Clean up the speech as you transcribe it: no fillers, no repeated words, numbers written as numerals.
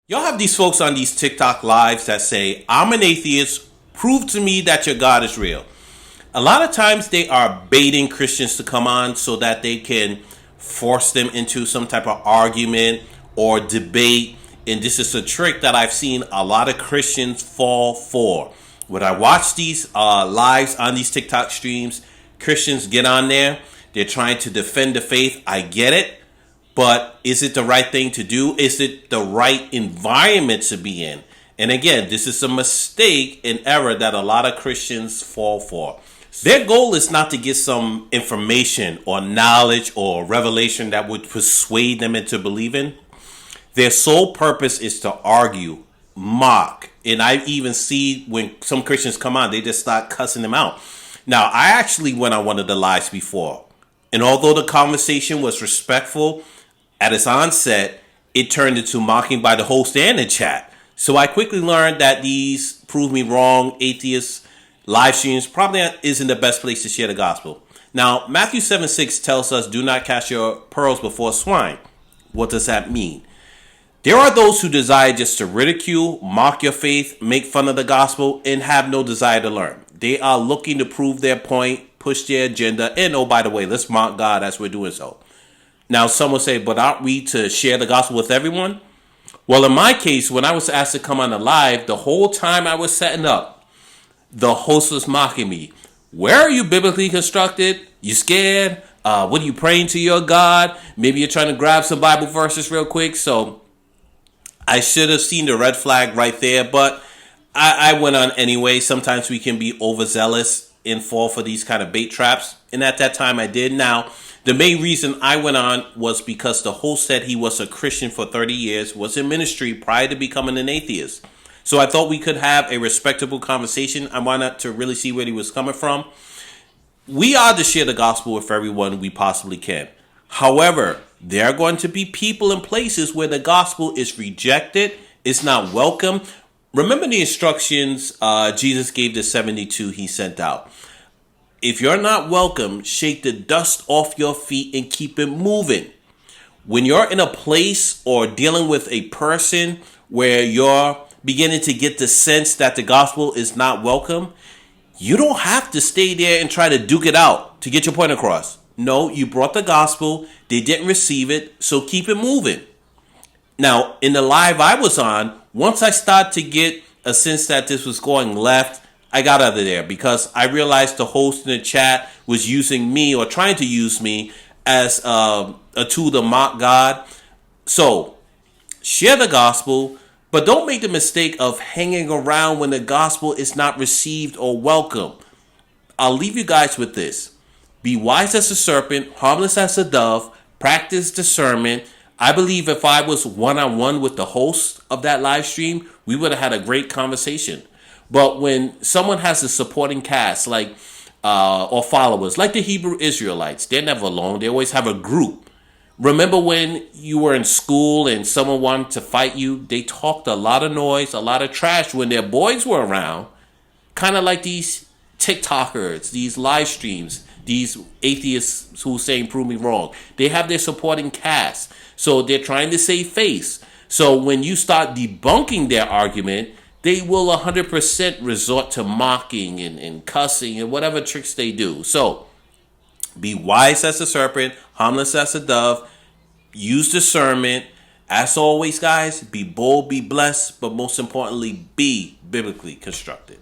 Y'all have these folks on these TikTok lives that say, I'm an atheist, prove to me that your God is real. A lot of times they are baiting Christians to come on so that they can force them into some type of argument or debate. And this is a trick that I've seen a lot of Christians fall for. When I watch these lives on these TikTok streams, Christians get on there. They're trying to defend the faith. I get it. But is it the right thing to do? Is it the right environment to be in? And again, this is a mistake and error that a lot of Christians fall for. Their goal is not to get some information or knowledge or revelation that would persuade them into believing. Their sole purpose is to argue, mock. And I even see when some Christians come on, they just start cussing them out. Now, I actually went on one of the lives before. And although the conversation was respectful, at its onset, it turned into mocking by the host and the chat. So I quickly learned that these prove me wrong atheist live streams probably isn't the best place to share the gospel. Now, Matthew 7:6 tells us, do not cast your pearls before swine. What does that mean? There are those who desire just to ridicule, mock your faith, make fun of the gospel, and have no desire to learn. They are looking to prove their point, push their agenda, and oh, by the way, let's mock God as we're doing so. Now, some will say, but aren't we to share the gospel with everyone? Well, in my case, when I was asked to come on the live, the whole time I was setting up, the host was mocking me. Where are you biblically constructed? You scared? What are you praying to your God? Maybe you're trying to grab some Bible verses real quick. So I should have seen the red flag right there, but I went on anyway. Sometimes we can be overzealous and fall for these kind of bait traps. And at that time I did. Now, the main reason I went on was because the host said he was a Christian for 30 years, was in ministry prior to becoming an atheist. So I thought we could have a respectable conversation. I wanted to really see where he was coming from. We are to share the gospel with everyone we possibly can. However, there are going to be people in places where the gospel is rejected, it's not welcome. Remember the instructions Jesus gave the 72 he sent out. If you're not welcome, shake the dust off your feet and keep it moving. When you're in a place or dealing with a person where you're beginning to get the sense that the gospel is not welcome, you don't have to stay there and try to duke it out to get your point across. No, you brought the gospel, they didn't receive it, so keep it moving. Now, in the live I was on, once I started to get a sense that this was going left, I got out of there because I realized the host in the chat was using me or trying to use me as a tool to mock God. So, share the gospel, but don't make the mistake of hanging around when the gospel is not received or welcome. I'll leave you guys with this. Be wise as a serpent, harmless as a dove, practice discernment. I believe if I was one-on-one with the host of that live stream, we would have had a great conversation. But when someone has a supporting cast like or followers, like the Hebrew Israelites, they're never alone. They always have a group. Remember when you were in school and someone wanted to fight you? They talked a lot of noise, a lot of trash when their boys were around. Kind of like these TikTokers, these live streams, these atheists who saying prove me wrong. They have their supporting cast. So they're trying to save face. So when you start debunking their argument, they will 100% resort to mocking and cussing and whatever tricks they do. So be wise as a serpent, harmless as a dove. Use discernment. As always, guys, be bold, be blessed, but most importantly, be biblically constructed.